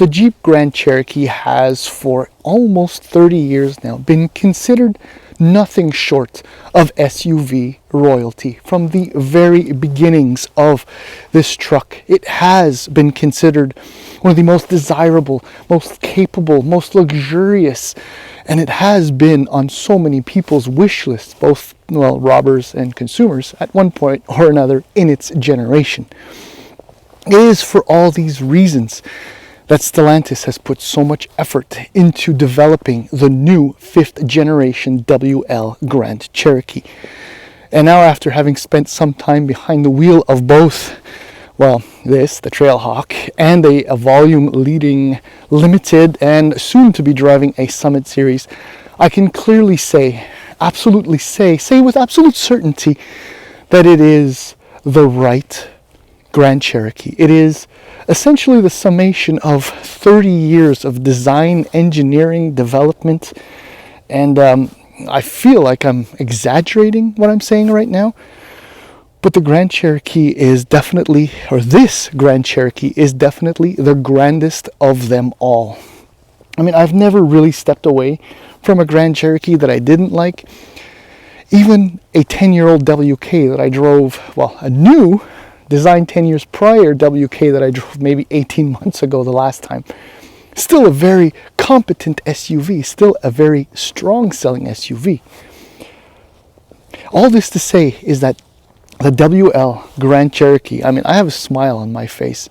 the Jeep Grand Cherokee has for almost 30 years now been considered nothing short of SUV royalty. From the very beginnings of this truck, it has been considered one of the most desirable, most capable, most luxurious, and it has been on so many people's wish lists, both, well, robbers and consumers, at one point or another in its generation. It is for all these reasons that Stellantis has put so much effort into developing the new 5th generation WL Grand Cherokee. And now, after having spent some time behind the wheel of both, well, the Trailhawk, and a volume leading limited and soon to be driving a Summit series, I can clearly say, absolutely say with absolute certainty that it is the right Grand Cherokee. It is essentially the summation of 30 years of design, engineering, development, and I feel like I'm exaggerating what I'm saying right now, but the Grand Cherokee is definitely, or this Grand Cherokee is definitely the grandest of them all. I mean, I've never really stepped away from a Grand Cherokee that I didn't like. Even a 10-year-old WK that I drove, well, a new designed 10 years prior WK that I drove maybe 18 months ago the last time. Still a very competent SUV, still a very strong selling SUV. All this to say is that the WL Grand Cherokee, I mean, I have a smile on my face,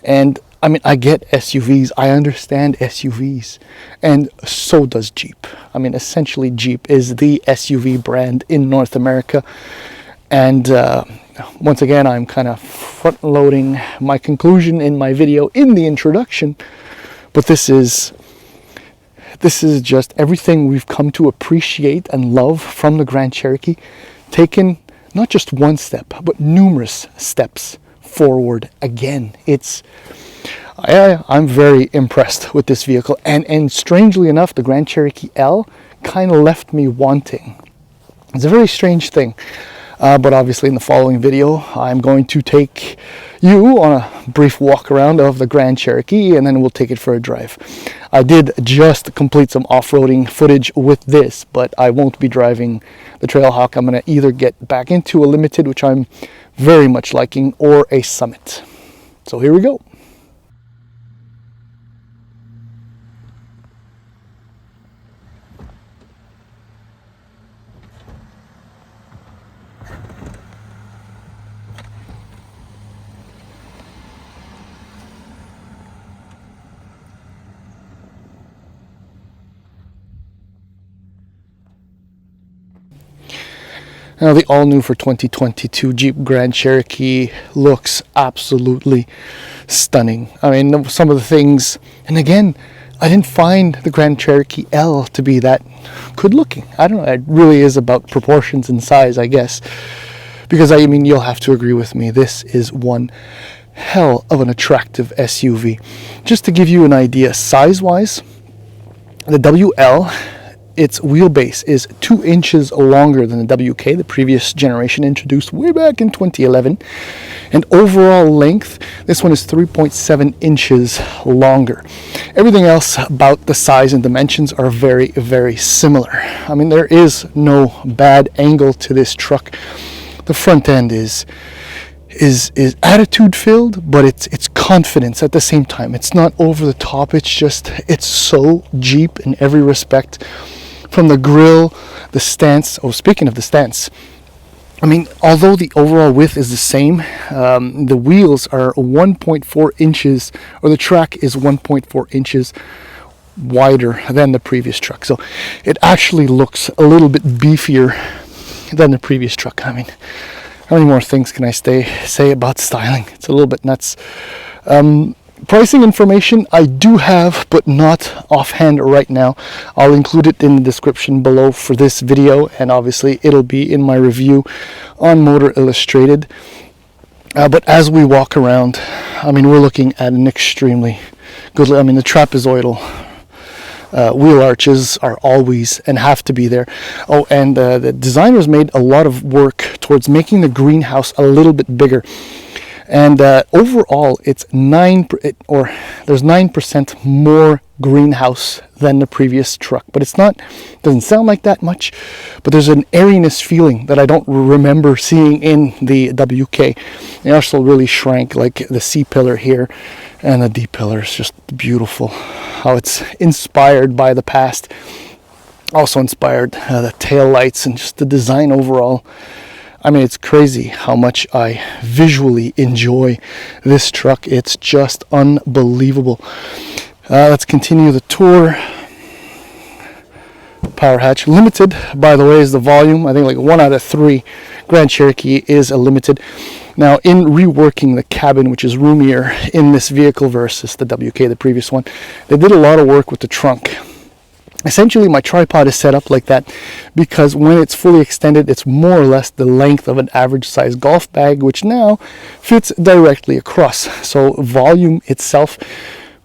and I mean, I get SUVs, I understand SUVs, and so does Jeep. I mean, essentially Jeep is the SUV brand in North America, and once again, I'm kind of front-loading my conclusion in my video in the introduction, but this is just everything we've come to appreciate and love from the Grand Cherokee, taken not just one step, but numerous steps forward again. I'm very impressed with this vehicle, and strangely enough, the Grand Cherokee L kind of left me wanting. It's a very strange thing. But obviously in the following video, I'm going to take you on a brief walk around of the Grand Cherokee, and then we'll take it for a drive. I did just complete some off-roading footage with this, but I won't be driving the Trailhawk. I'm going to either get back into a Limited, which I'm very much liking, or a Summit. So here we go. Now, the all-new for 2022 Jeep Grand Cherokee looks absolutely stunning. I mean, some of the things, and again, I didn't find the Grand Cherokee L to be that good-looking. I don't know, it really is about proportions and size, I guess. Because, I mean, you'll have to agree with me, this is one hell of an attractive SUV. Just to give you an idea, size-wise, the WL, its wheelbase is 2 inches longer than the WK, the previous generation, introduced way back in 2011. And overall length, this one is 3.7 inches longer. Everything else about the size and dimensions are very, very similar. I mean, there is no bad angle to this truck. The front end is attitude filled, but it's confidence at the same time. It's not over the top. It's so Jeep in every respect. From the grille, the stance. Oh, speaking of the stance, I mean, although the overall width is the same, the wheels are 1.4 inches, or the track is 1.4 inches wider than the previous truck. So it actually looks a little bit beefier than the previous truck. I mean, how many more things can I say about styling? It's a little bit nuts. Pricing information I do have, but not offhand right now. I'll include it in the description below for this video, and obviously it'll be in my review on Motor Illustrated. But as we walk around, I mean, we're looking at an extremely good, I mean, the trapezoidal wheel arches are always and have to be there. Oh, and the designers made a lot of work towards making the greenhouse a little bit bigger. And overall, it's there's 9% more greenhouse than the previous truck. But doesn't sound like that much, but there's an airiness feeling that I don't remember seeing in the WK. It also really shrank, like the C-pillar here, and the D-pillar is just beautiful. How it's inspired by the past. Also inspired the tail lights and just the design overall. I mean, it's crazy how much I visually enjoy this truck. It's just unbelievable. Let's continue the tour. Power hatch. Limited, by the way, is the volume. I think like 1 out of 3 Grand Cherokee is a limited. Now, in reworking the cabin, which is roomier in this vehicle versus the WK, the previous one, they did a lot of work with the trunk. Essentially, my tripod is set up like that because when it's fully extended, it's more or less the length of an average size golf bag, which now fits directly across. So volume itself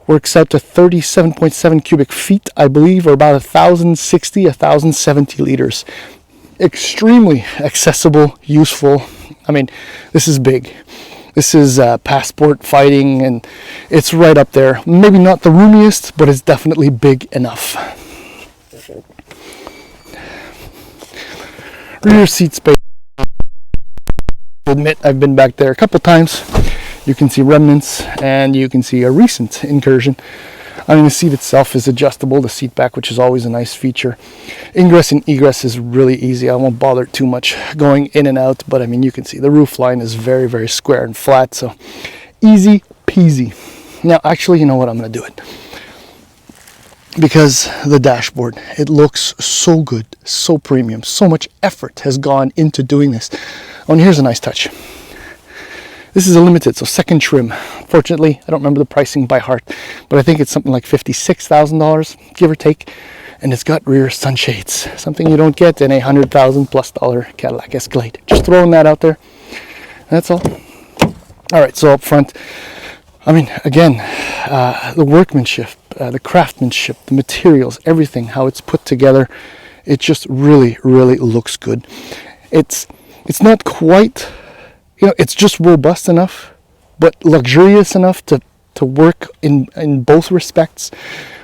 works out to 37.7 cubic feet, I believe, or about 1,060, 1,070 liters. Extremely accessible, useful. I mean, this is big. This is passport fighting, and it's right up there. Maybe not the roomiest, but it's definitely big enough. Rear seat space. I admit I've been back there a couple times. You can see remnants, and you can see a recent incursion. I mean, the seat itself is adjustable, the seat back, which is always a nice feature. Ingress and egress is really easy. I won't bother too much going in and out, but I mean, you can see the roof line is very, very square and flat, so easy peasy. Now, actually, you know what? I'm going to do it. Because the dashboard, it looks so good, so premium, so much effort has gone into doing this. Oh, and here's a nice touch. This is a limited, so second trim. Fortunately, I don't remember the pricing by heart, but I think it's something like $56,000, give or take. And it's got rear sunshades, something you don't get in a $100,000+ Cadillac Escalade. Just throwing that out there. That's all. All right, so up front, I mean, again, the workmanship, the craftsmanship, the materials, everything, how it's put together, it just really, really looks good. It's not quite, it's just robust enough, but luxurious enough to work in both respects.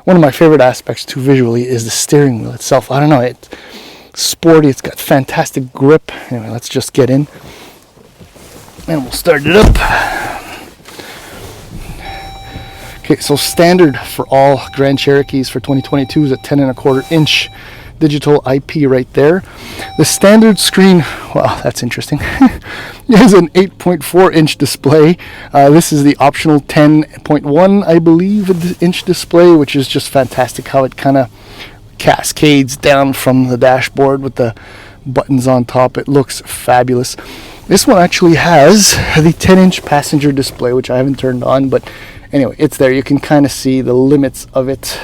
One of my favorite aspects too visually is the steering wheel itself. I don't know, it's sporty, it's got fantastic grip. Anyway, let's just get in and we'll start it up. Okay, so standard for all Grand Cherokees for 2022 is a 10.25 inch digital IP right there. The standard screen, wow, that's interesting, is an 8.4 inch display. This is the optional 10.1, I believe, inch display, which is just fantastic how it kind of cascades down from the dashboard with the buttons on top. It looks fabulous. This one actually has the 10-inch passenger display, which I haven't turned on, but anyway, it's there. You can kind of see the limits of it,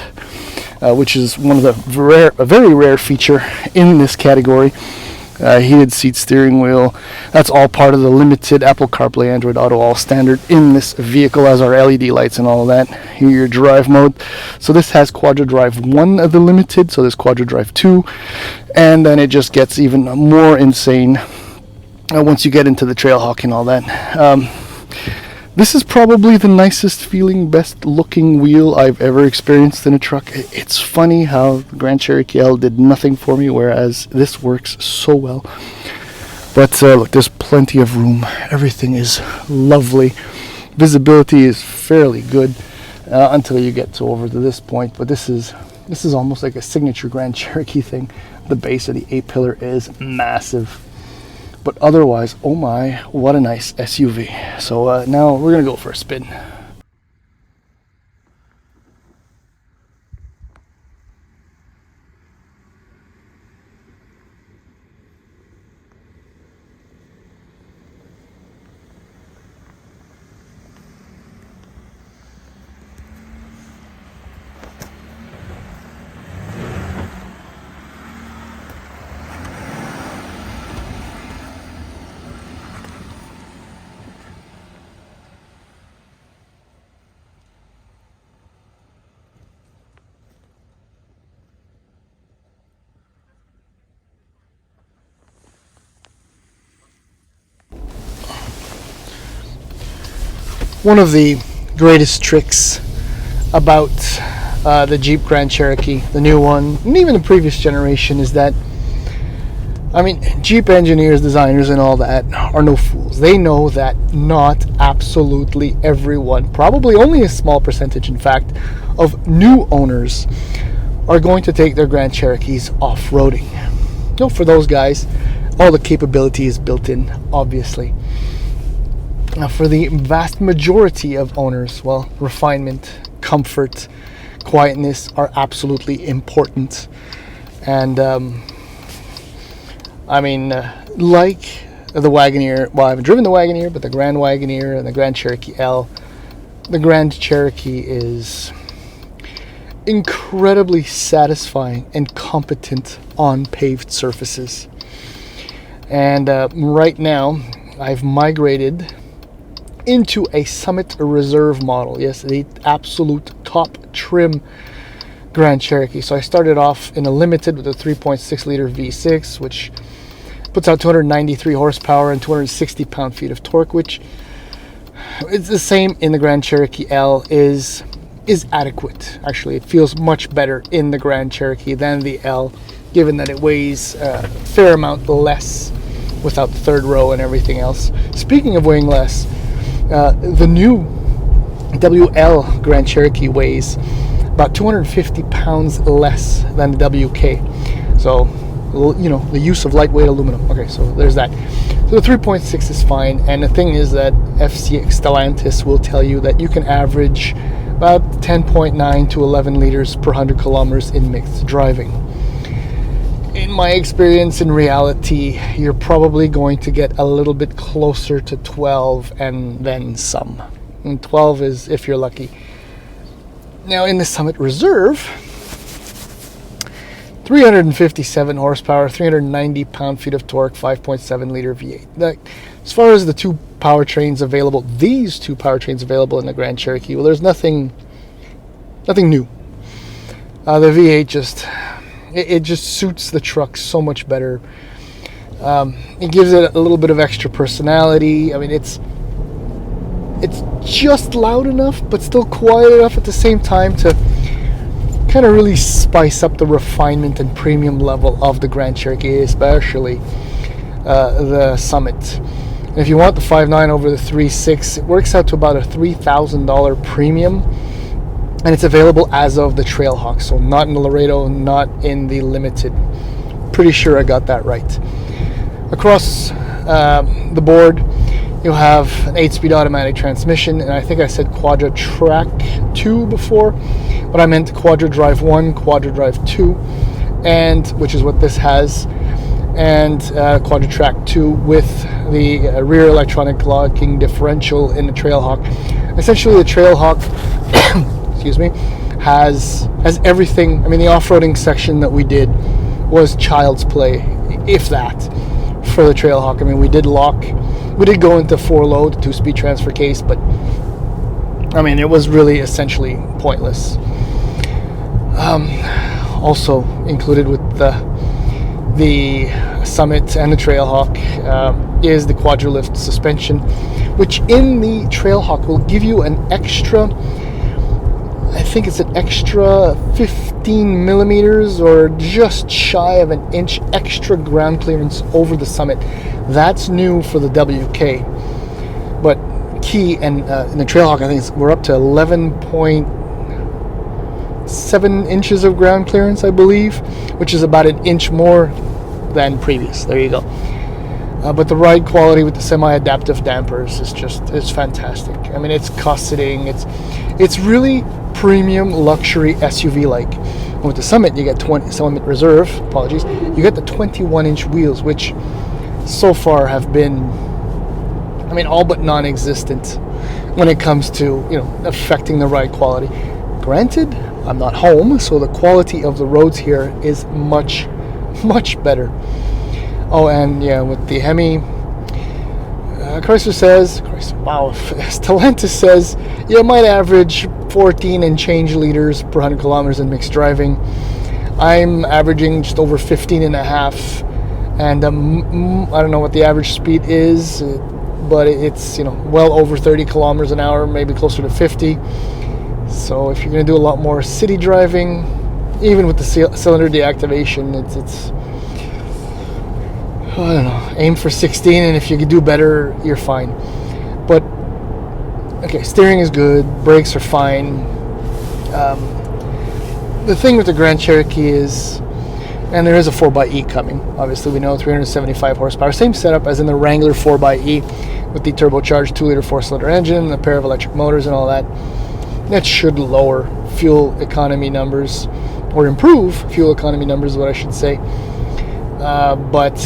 which is one of the a very rare feature in this category. Heated seat, steering wheel. That's all part of the limited Apple CarPlay, Android Auto, all standard in this vehicle, as our LED lights and all of that. Here, your drive mode. So this has Quadra Drive 1 of the limited, so there's Quadra Drive 2, and then it just gets even more insane once you get into the Trailhawk and all that. This is probably the nicest feeling, best looking wheel I've ever experienced in a truck. It's funny how the Grand Cherokee L did nothing for me, whereas this works so well. But look, there's plenty of room. Everything is lovely. Visibility is fairly good until you get over to this point. But this is almost like a signature Grand Cherokee thing. The base of the A-pillar is massive. But otherwise, oh my, what a nice SUV. So now we're going to go for a spin. One of the greatest tricks about the Jeep Grand Cherokee, the new one, and even the previous generation, is that, I mean, Jeep engineers, designers, and all that are no fools. They know that not absolutely everyone, probably only a small percentage, in fact, of new owners are going to take their Grand Cherokees off-roading. You know, for those guys, all the capability is built in, obviously. Now, for the vast majority of owners, well, refinement, comfort, quietness are absolutely important. And like the Wagoneer, well, I haven't driven the Wagoneer, but the Grand Wagoneer and the Grand Cherokee L, the Grand Cherokee is incredibly satisfying and competent on paved surfaces. And right now, I've migrated into a Summit Reserve model. Yes, the absolute top trim Grand Cherokee. So I started off in a limited with a 3.6 liter V6, which puts out 293 horsepower and 260 pound-feet of torque, which it's the same in the Grand Cherokee L, is adequate. Actually, it feels much better in the Grand Cherokee than the L, given that it weighs a fair amount less without the third row and everything else. Speaking of weighing less, the new WL Grand Cherokee weighs about 250 pounds less than the WK. So, you know, the use of lightweight aluminum. Okay, so there's that. So the 3.6 is fine, and the thing is that FC Stellantis will tell you that you can average about 10.9 to 11 liters per 100 kilometers in mixed driving. In my experience, in reality, you're probably going to get a little bit closer to 12 and then some. And 12 is if you're lucky. Now, in the Summit Reserve, 357 horsepower, 390 pound-feet of torque, 5.7 liter V8. As far as the two powertrains available, these two powertrains available in the Grand Cherokee, well, there's nothing new. The V8 just suits the truck so much better. It gives it a little bit of extra personality. I mean, it's just loud enough, but still quiet enough at the same time to kind of really spice up the refinement and premium level of the Grand Cherokee, especially the Summit. And if you want the 5.9 over the 3.6, it works out to about a $3,000 premium, and it's available as of the Trailhawk, so not in the Laredo, not in the Limited. Pretty sure I got that right. Across the board, you'll have an 8-speed automatic transmission, and I think I said Quadra Track 2 before, but I meant Quadra Drive 1, Quadra Drive 2, and which is what this has, and Quadra Track 2 with the rear electronic locking differential in the Trailhawk. Essentially, the Trailhawk excuse me, has everything. I mean, the off-roading section that we did was child's play, if that, for the Trailhawk. I mean, we did go into 4-low, the 2-speed transfer case, but I mean, it was really essentially pointless. Also included with the Summit and the Trailhawk is the Quadralift suspension, which in the Trailhawk will give you an extra, I think it's an extra 15 millimeters or just shy of an inch extra ground clearance over the Summit. That's new for the WK. But key, and in the Trailhawk, I think we're up to 11.7 inches of ground clearance, I believe, which is about an inch more than previous. There you go. But the ride quality with the semi-adaptive dampers is fantastic. I mean, it's cost-sitting. It's really premium luxury SUV-like. And with the Summit, you get Summit Reserve. Apologies. You get the 21-inch wheels, which so far have been, I mean, all but non-existent when it comes to, you know, affecting the ride quality. Granted, I'm not home, so the quality of the roads here is much, much better. Oh, and yeah, with the Hemi, Stellantis says you might average 14 and change liters per 100 kilometers in mixed driving. I'm averaging just over 15 and a half, and I don't know what the average speed is. but it's, well over 30 kilometers an hour, maybe closer to 50. So if you're going to do a lot more city driving, even with the cylinder deactivation, it's I don't know, aim for 16, and if you can do better, you're fine. But okay, steering is good, brakes are fine. The thing with the Grand Cherokee is, and there is a 4xe coming, obviously we know, 375 horsepower, same setup as in the Wrangler 4xe, with the turbocharged 2-liter 4-cylinder engine, a pair of electric motors and all that. That should lower fuel economy numbers, or improve fuel economy numbers is what I should say. But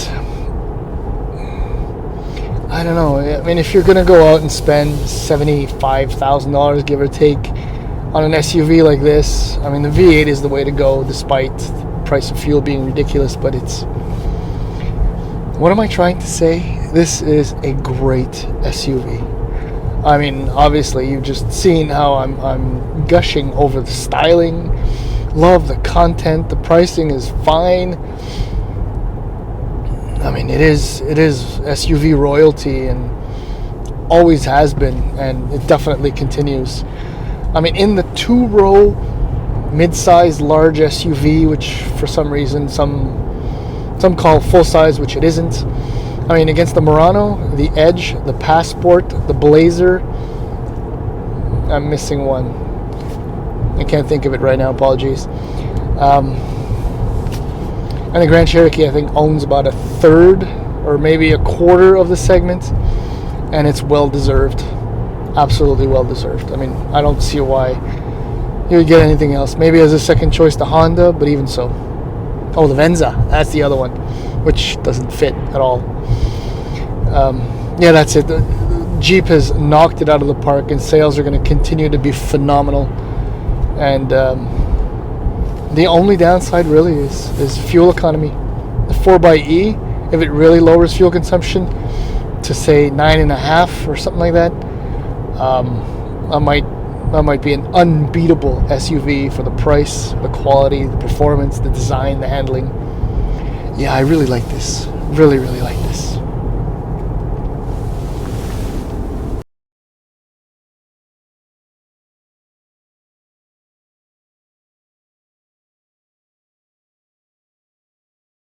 I don't know. I mean, if you're going to go out and spend $75,000, give or take, on an SUV like this, I mean, the V8 is the way to go, despite the price of fuel being ridiculous. But it's... what am I trying to say? This is a great SUV. I mean, obviously, you've just seen how I'm gushing over the styling. Love the content. The pricing is fine. I mean, it is SUV royalty, and always has been, and it definitely continues. I mean, in the 2-row mid-size large SUV, which for some reason some call full-size, which it isn't. I mean, against the Murano, the Edge, the Passport, the Blazer, I'm missing one. I can't think of it right now, apologies. And the Grand Cherokee, I think, owns about a third or maybe a quarter of the segment, and it's well-deserved. Absolutely well-deserved. I mean, I don't see why you would get anything else. Maybe as a second choice to Honda, but even so. Oh, the Venza, that's the other one, which doesn't fit at all. Yeah, that's it. The Jeep has knocked it out of the park, and sales are going to continue to be phenomenal. And the only downside really is fuel economy. The 4xe, if it really lowers fuel consumption to say 9.5 or something like that, that might be an unbeatable SUV for the price, the quality, the performance, the design, the handling. Yeah, I really like this. Really, really like this.